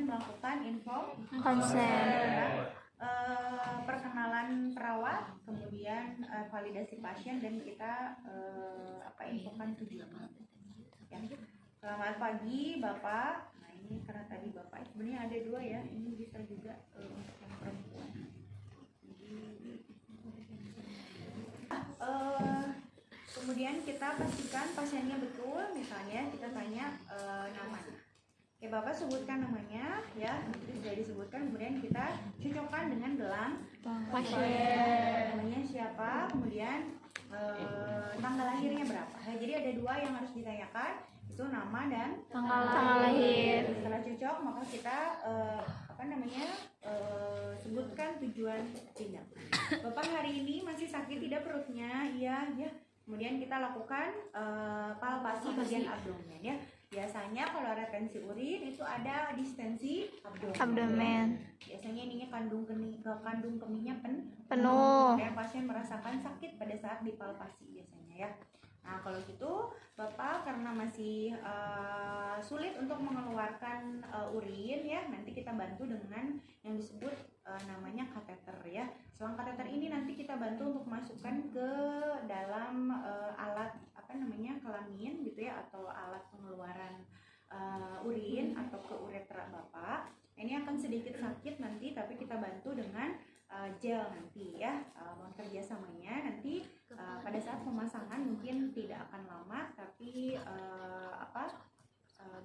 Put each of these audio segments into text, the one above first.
melakukan info konsen, perkenalan perawat, kemudian validasi pasien, dan kita infokan tujuan. Ya. Selamat pagi Bapak. Nah ini karena tadi Bapak sebenarnya ada dua ya, ini bisa juga untuk yang perempuan. Kemudian kita pastikan pasiennya betul, misalnya kita tanya namanya. Oke, Bapak sebutkan namanya ya, itu sudah disebutkan, kemudian kita cocokkan dengan gelang pasien. Namanya siapa, kemudian tanggal lahirnya berapa. Nah, jadi ada dua yang harus ditanyakan, itu nama dan tanggal lahir. Setelah cocok, maka kita sebutkan tujuan tindak. Bapak hari ini masih sakit tidak perutnya? Iya, ya. Kemudian kita lakukan palpasi bagian abdomen ya. Biasanya kalau retensi urin itu ada distensi abdomen. Biasanya ininya kandung kemihnya penuh. Dan pasien merasakan sakit pada saat dipalpasi biasanya ya. Nah kalau gitu Bapak karena masih sulit untuk mengeluarkan urin ya, nanti kita bantu dengan yang disebut namanya kateter ya. Selang kateter ini nanti kita bantu untuk masukkan ke dalam alat kelamin gitu ya, atau alat pengeluaran urin atau ke uretra Bapak. Ini akan sedikit sakit nanti, tapi kita bantu dengan gel nanti ya. Mohon kerjasamanya nanti pada saat pemasangan mungkin tidak akan lama, tapi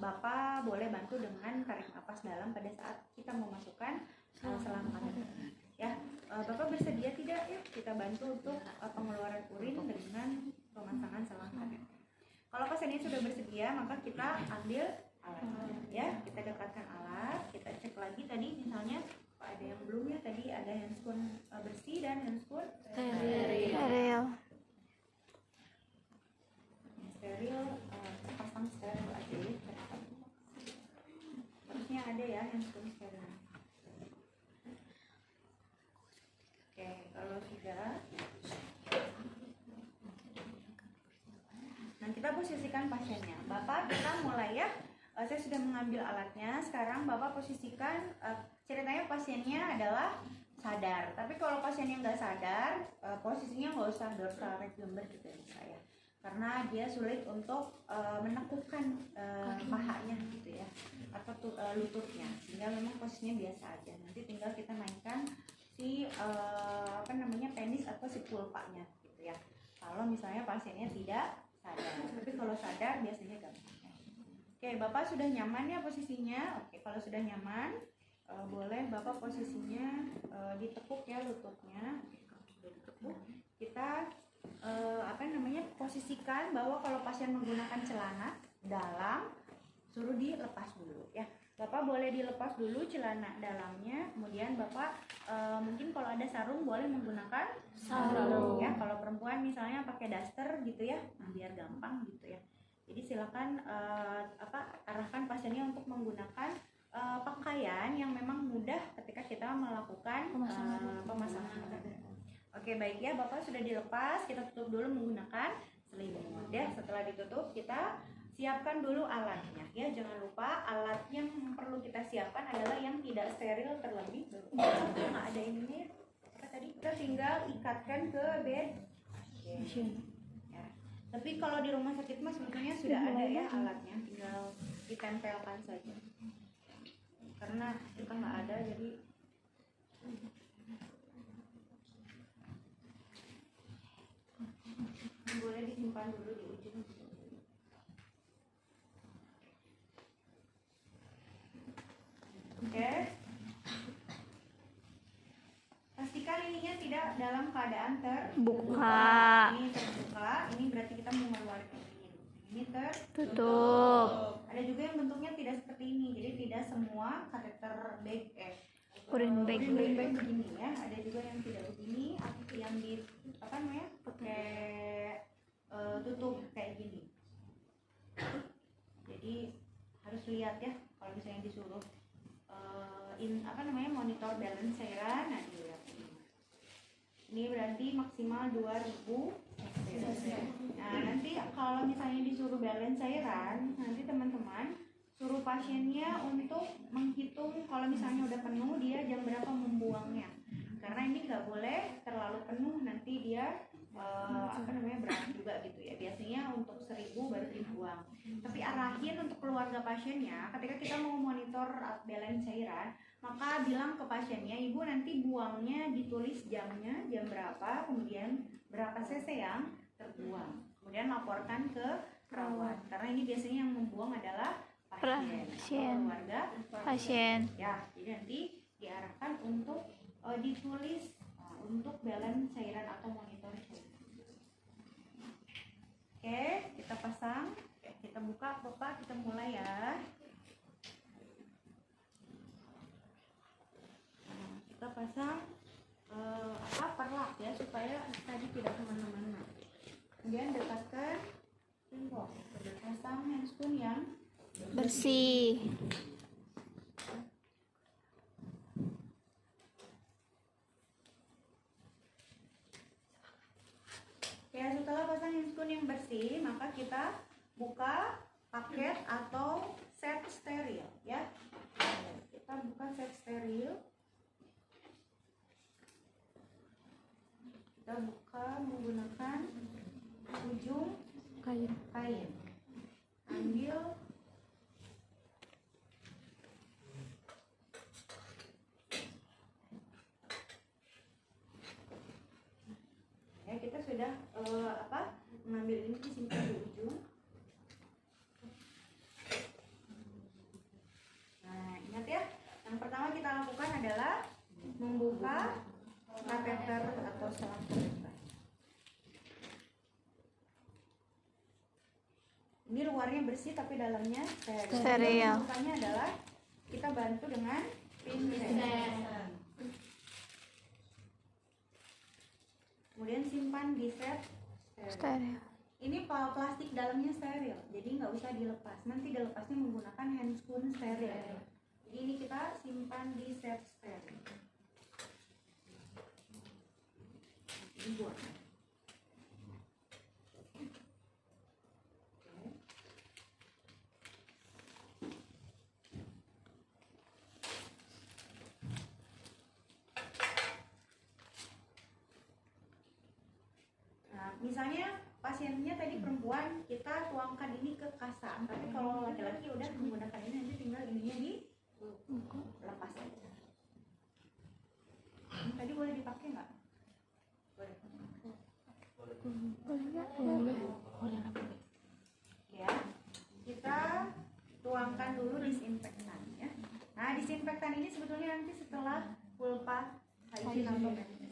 Bapak boleh bantu dengan tarik napas dalam pada saat kita memasukkan selang kateter ya. Bapak bersedia tidak ya kita bantu untuk pengeluaran urin dengan pemasangan selang kateter. Kalau pasiennya sudah bersedia, maka kita ambil alat ya, kita dekatkan alat, kita cek lagi tadi misalnya ada yang belum ya, tadi ada handscoon bersih dan handscoon steril. Pasang steril aja ya, harusnya ada ya handscoon steril. Oke, kalau sudah, nah kita posisikan pasiennya. Bapak kita mulai ya. Saya sudah mengambil alatnya. Sekarang Bapak posisikan, ceritanya pasiennya adalah sadar. Tapi kalau pasiennya nggak sadar, posisinya nggak usah dorsal reclumbar gitu ya saya. Karena dia sulit untuk menekukkan pahanya gitu ya, atau lututnya, sehingga memang posisinya biasa aja. Nanti tinggal kita mainkan si penis atau si pulpanya gitu ya. Kalau misalnya pasiennya tidak sadar, tapi kalau sadar biasanya gampang. Oke, Bapak sudah nyaman ya posisinya. Oke, kalau sudah nyaman, boleh Bapak posisinya ditekuk ya lututnya. Oke, kalau sudah ditekuk, kita posisikan bahwa kalau pasien menggunakan celana dalam, suruh dilepas dulu ya. Bapak boleh dilepas dulu celana dalamnya, kemudian Bapak mungkin kalau ada sarung boleh menggunakan sarung ya. Kalau perempuan misalnya pakai daster gitu ya, nah biar gampang gitu ya. Jadi silakan arahkan pasiennya untuk menggunakan pakaian yang memang mudah ketika kita melakukan pemasangan. Oke, baik ya, Bapak sudah dilepas, kita tutup dulu menggunakan selimut ya. Setelah ditutup, kita siapkan dulu alatnya ya. Jangan lupa alat yang perlu kita siapkan adalah yang tidak steril terlebih dahulu. Nggak ada ininya apa tadi, kita tinggal ikatkan ke bed ya. Tapi kalau di rumah sakit mas sebetulnya sudah ada ya alatnya, tinggal ditempelkan saja. Karena kita nggak ada, jadi boleh disimpan dulu di ujung. Oke. Pastikan ininya tidak dalam keadaan terbuka. Ini terbuka, ini berarti kita mau mengeluarkan ini tertutup. Ada juga yang bentuknya tidak seperti ini, jadi tidak semua kateter bag urin bag begini ya. Ada juga yang tidak begini, atau yang di pakai tutup kayak gini. Jadi harus lihat ya kalau misalnya disuruh monitor balance cairan. Nah dilihat ini berarti maksimal 2000. Nah nanti kalau misalnya disuruh balance cairan, nanti teman-teman suruh pasiennya untuk menghitung kalau misalnya udah penuh dia jam berapa membuangnya, karena ini nggak boleh terlalu penuh, nanti dia berat juga gitu ya. Biasanya untuk 1000 baru dibuang, tapi arahin untuk keluarga pasiennya ketika kita mau monitor balance cairan, maka bilang ke pasiennya, ibu nanti buangnya ditulis jamnya, jam berapa, kemudian berapa cc yang terbuang, kemudian laporkan ke perawat, karena ini biasanya yang membuang adalah pasien atau keluarga pasien. ya. Jadi nanti diarahkan untuk ditulis untuk balance cairan atau monitor cairan. Oke, kita pasang, kita buka Bapak, kita mulai ya. Nah, kita pasang perlak ya supaya tadi tidak kemana-mana. Kemudian dekatkan pinbox, pasang handscoon yang Bersih. Ya, setelah pasang handscoon yang bersih, maka kita buka paket atau set steril ya. Kita buka set steril. Kita buka menggunakan ujung kain. Ambil ya, kita sudah mengambil ini, disimpan di ujung. Nah, ingat ya, yang pertama kita lakukan adalah membuka kateter atau selang kateter. Ini luarnya bersih tapi dalamnya steril. Membukanya adalah kita bantu dengan pinset. Kemudian simpan di set steril. Ini plastik dalamnya steril, jadi nggak usah dilepas. Nanti dilepasnya menggunakan handscoon steril. Jadi ini kita simpan di set steril. Dibuang. Misalnya pasiennya tadi perempuan, kita tuangkan ini ke kasa. Tapi kalau laki-laki udah menggunakan ini, nanti tinggal ininya dilepas aja. Tadi boleh dipakai nggak? Boleh. Ya, kita tuangkan dulu disinfektan ya. Nah, disinfektan ini sebetulnya nanti setelah pulpa hygiene atau medis.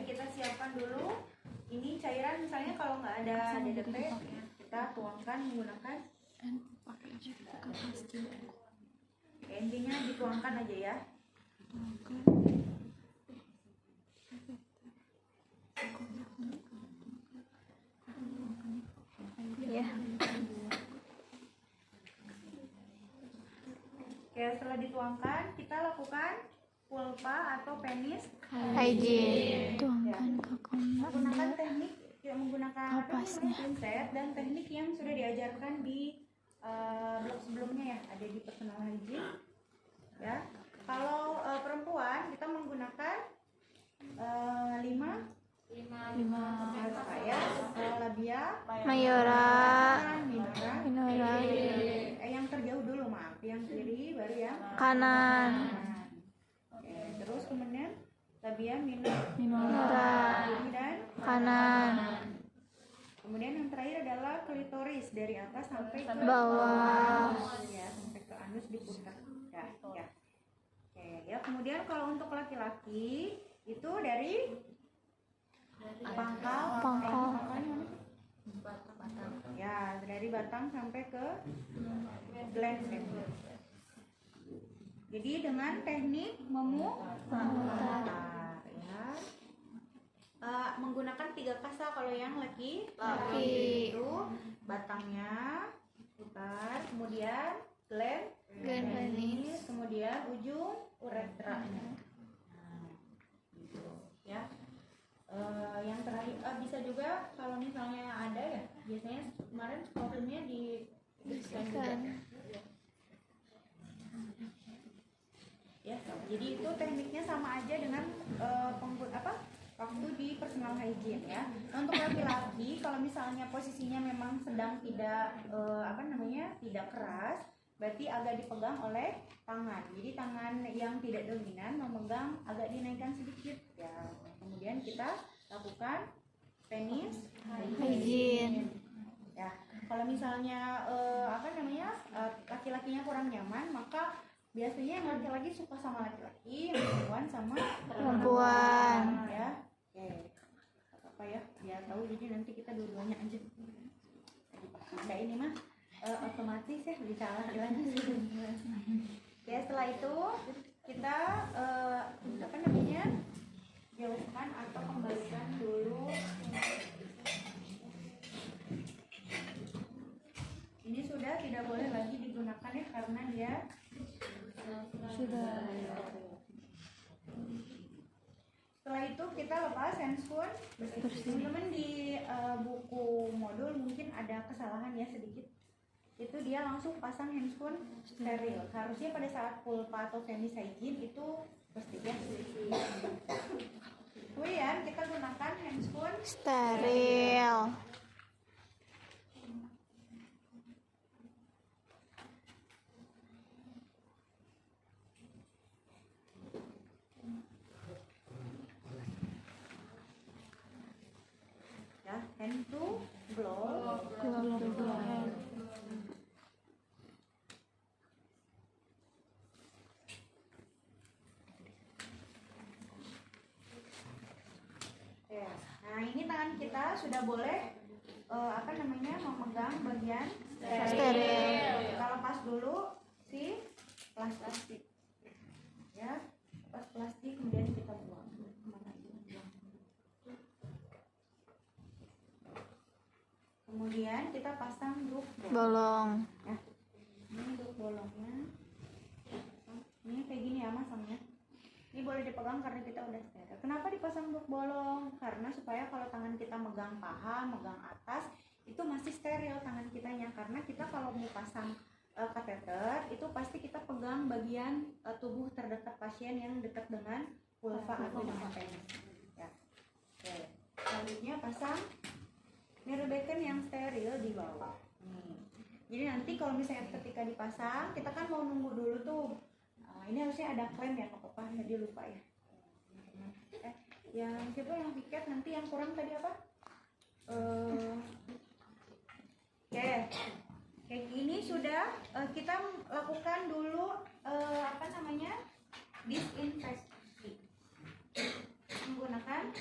Kita siapkan dulu ini cairan, misalnya kalau nggak ada DDP kita tuangkan menggunakan intinya dituangkan aja ya. Oke, setelah dituangkan kita lakukan pulpa atau penis Hygiene. Tuangkan ke menggunakan teknik pinset dan teknik yang sudah diajarkan di blog sebelumnya ya, ada di personal hygiene ya. Kalau perempuan kita menggunakan 5 ya, labia mayora, minora. Yang terjauh dulu, maaf, yang kiri baru yang kanan. Oke, terus kemudian labia Minora, dan kanan. Kemudian yang terakhir adalah klitoris, dari atas sampai ke Bawah. ya, sampai ke anus diputar ya. Oke ya, kemudian kalau untuk laki-laki itu dari pangkal ya, dari batang sampai ke gland. Jadi dengan teknik memutar ya. Menggunakan 3 kasa kalau yang laki itu batangnya putar, kemudian gland Glen penis. kemudian ujung uretranya. Nah, gitu ya. Yang terakhir bisa juga kalau misalnya ada ya, biasanya kemarin problemnya dibersihkan juga. Ya, jadi itu tekniknya sama aja dengan waktu di personal hygiene ya. Nah, untuk laki-laki kalau misalnya posisinya memang sedang tidak tidak keras, berarti agak dipegang oleh tangan. Jadi tangan yang tidak dominan memegang agak dinaikkan sedikit ya. Kemudian kita lakukan penis Hygiene. ya. Kalau misalnya laki-lakinya kurang nyaman, maka biasanya yang laki-laki suka sama laki-laki, yang perempuan sama Perempuan. ya. Oke. Apa ya? Biar tahu, jadi nanti kita dua-duanya aja. Nah, ini mah otomatis ya bisa laki-laki. Ya, setelah itu kita jauhkan atau kembalikan dulu. Ini sudah tidak boleh lagi digunakan ya, karena dia Sudah. setelah itu kita lepas handscoon. Teman-teman di buku modul mungkin ada kesalahan ya sedikit. Itu dia langsung pasang handscoon steril. Harusnya pada saat vulva atau penis hygiene itu pasti ya. Kemudian kita gunakan handscoon Steril. ya, hand to glove. Glove to glove. Ya. Nah, ini tangan kita sudah boleh memegang bagian Steril. Kita lepas dulu si plastik. Ya, lepas plastik kemudian kita buang. Kemana aja? Buang. Kemudian kita pasang druk Bolong. ya. Ini druk bolongnya. Ini kayak gini ya masangnya. Ini boleh dipegang karena kita udah steril. Kenapa dipasang druk bolong? Karena supaya kalau tangan kita megang paha, megang atas, itu masih steril tangan kitanya. Karena kita kalau mau pasang kateter, itu pasti kita pegang bagian tubuh terdekat pasien yang dekat dengan vulva atau dengan penis. Ya. Oke. Selanjutnya pasang Mirror yang steril di bawah. Jadi nanti kalau misalnya ketika dipasang, kita kan mau nunggu dulu tuh. Ini harusnya ada klaim ya, Kak Papa, tadi lupa ya. Yang siapa yang tiket nanti yang kurang tadi apa? Oke. Kayak gini sudah kita lakukan dulu disinfeksi menggunakan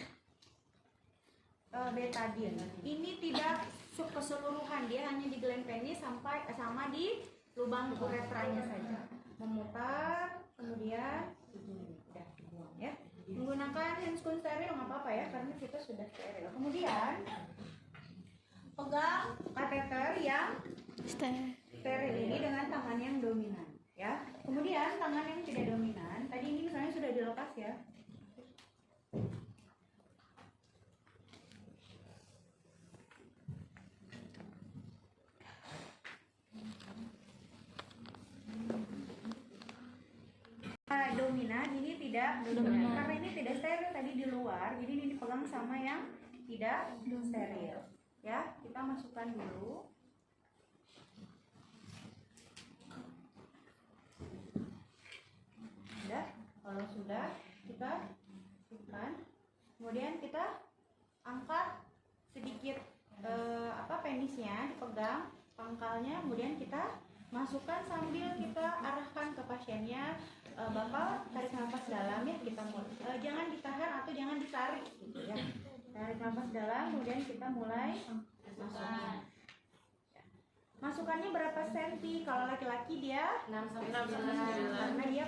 betadine. Ini tidak keseluruhan, dia hanya di gland penis sampai sama di lubang uretranya saja. Memutar, kemudian udah dibuang ya. Menggunakan handscoon steril nggak apa-apa ya, karena kita sudah steril. Kemudian pegang kateter yang steril ini dengan tangan yang dominan ya. Kemudian tangan yang tidak dominan, tadi ini misalnya sudah dilepas ya. Dominan, ini tidak dominan. Karena ini tidak steril tadi di luar, jadi ini dipegang sama yang tidak steril. Ya, kita masukkan dulu. Sudah, kalau sudah kita masukkan. Kemudian kita angkat sedikit penisnya, dipegang pangkalnya, kemudian kita masukkan sambil kita arahkan ke pasiennya. Bapak tarik nafas dalam ya, kita mulai. Jangan ditahan atau jangan ditarik gitu ya. Tarik nafas dalam, kemudian kita mulai masukkan. Masukannya berapa senti? Kalau laki-laki dia 6 karena dia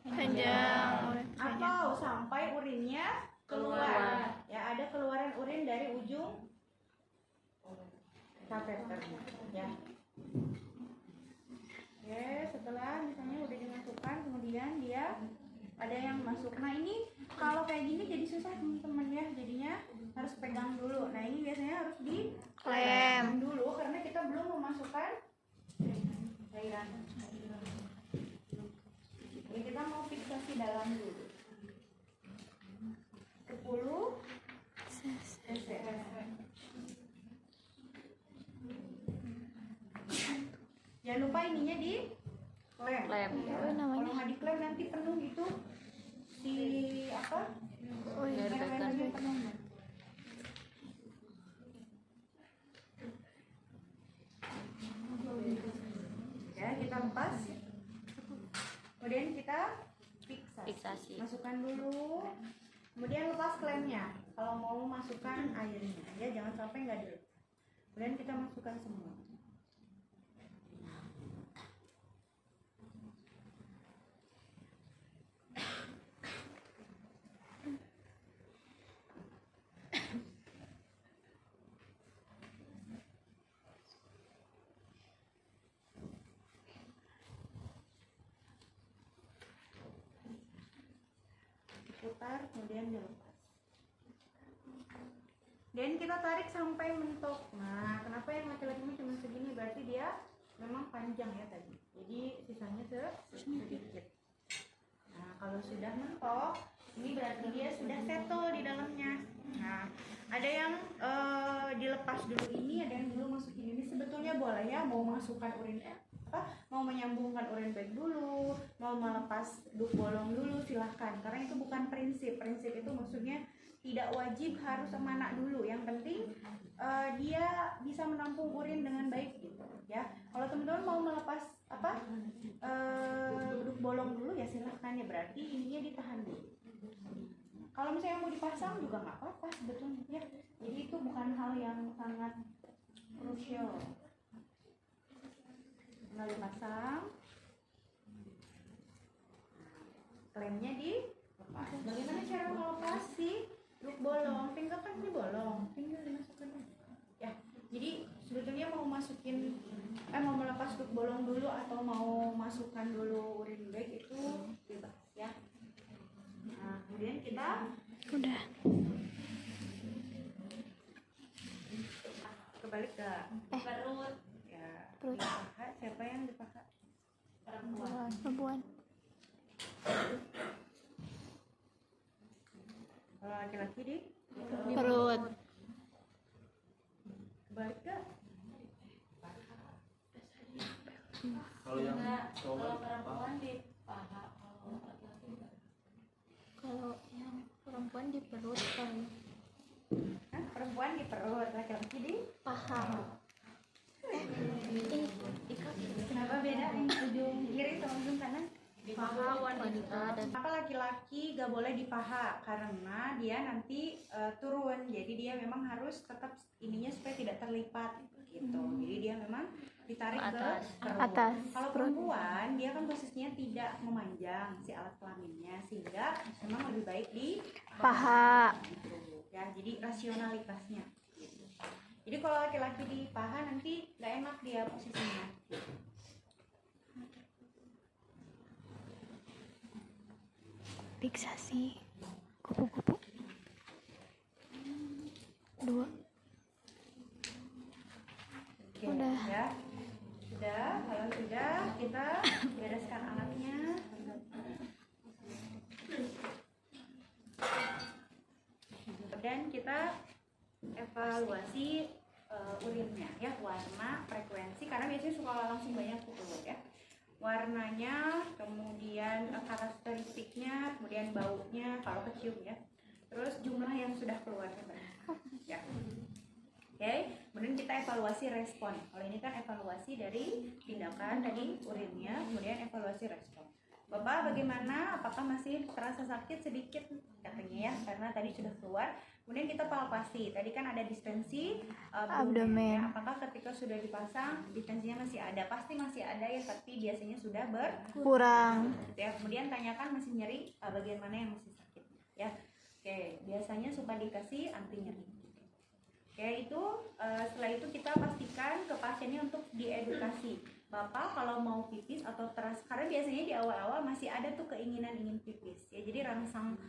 Panjang. atau sampai urinnya keluar. Ya, ada keluaran urin dari ujung kateternya ya. Oke, setelah setelah misalnya udah dimasukkan, kemudian dia ada yang masuk. Nah ini kalau kayak gini jadi susah teman-teman ya, jadinya harus pegang dulu. Nah ini biasanya harus Lem dulu karena kita belum memasukkan cairan. Jadi kita mau fiksasi dalam dulu. 10 cc. Jangan lupa ininya di lem. Lem. Ya. Apa namanya? Kalau nggak diklem nanti penuh itu si apa? Oh iya. Air-airnya penuh. Ya, kita lepas. Kemudian kita fiksasi. Masukkan dulu. Kemudian lepas klemnya. Kalau mau masukkan airnya, ya jangan sampai nggak dilepas. Kemudian kita masukkan semua. Putar, kemudian dilepas. Dan kita tarik sampai mentok. Nah, kenapa yang laki-laki ini cuma segini? Berarti dia memang panjang ya tadi. Jadi sisanya sedikit. Nah, kalau sudah mentok, ini berarti dia sudah settle di dalamnya. Nah, ada yang dilepas dulu ini, ada yang dulu masukin ini. Sebetulnya boleh ya, mau masukkan urin mau menyambungkan urin bag dulu, mau melepas duk bolong dulu, silahkan. Karena itu bukan prinsip. Prinsip itu maksudnya tidak wajib harus semana dulu. Yang penting dia bisa menampung urin dengan baik gitu ya. Kalau teman-teman mau melepas duk bolong dulu ya silahkan ya, berarti ininya ditahan dulu. Kalau misalnya mau dipasang juga nggak apa-apa sebetulnya ya. Jadi itu bukan hal yang sangat krusial. Lalu pasang, klemnya dilepas. Bagaimana cara melepas si duk bolong? Tinggal kan ini bolong, tinggal dimasukkan ya. Jadi sebetulnya mau masukin mau melepas duk bolong dulu atau mau masukkan dulu urin bag itu bebas ya. Nah, kemudian kita Udah. kebalik ke perut ya. Perut. Di paha, siapa yang di paha? Perempuan. Kalau laki-laki di Perut. kebalik ke Kalau yang cowok perempuan di paha, kalau laki-laki enggak. Kalau yang perempuan di perut kan. perempuan di perut, laki-laki di Paha. kenapa beda yang ujung kiri sama ujung kanan? Di paha Wanita dan Kenapa laki-laki gak boleh di paha? Karena dia nanti turun, jadi dia memang harus tetap ininya supaya tidak terlipat gitu. Jadi dia memang ditarik ke Atas. perut. Atas. Kalau perempuan dia kan posisinya tidak memanjang si alat kelaminnya, sehingga memang lebih baik di Paha. gitu. Ya, jadi rasionalitasnya. Gitu. Jadi kalau laki-laki di paha nanti nggak enak dia posisinya. Fiksasi. Kupu-kupu. 2. Oke, Udah. ya. Sudah, kalau sudah kita bereskan alatnya. Dan kita evaluasi urinnya ya, warna, frekuensi, karena biasanya suka langsung banyak keluar ya. Warnanya, kemudian karakteristiknya, kemudian baunya kalau kecium ya. Terus jumlah yang sudah keluar ya. Oke, kemudian kita evaluasi respon. Kalau ini kan evaluasi dari tindakan tadi urinnya, kemudian evaluasi respon. Bapak bagaimana? Apakah masih terasa sakit sedikit katanya ya, karena tadi sudah keluar. Kemudian kita palpasi. Tadi kan ada distensi Abdomen. ya. Apakah ketika sudah dipasang distensinya masih ada? Pasti masih ada ya, tapi biasanya sudah Kurang. ya. Kemudian tanyakan masih nyeri bagian mana yang masih sakit ya. Oke, biasanya suka dikasih anti nyeri. Oke, itu setelah itu kita pastikan ke pasiennya untuk diedukasi. Bapak kalau mau pipis atau karena biasanya di awal-awal masih ada tuh keinginan ingin pipis ya, jadi rangsang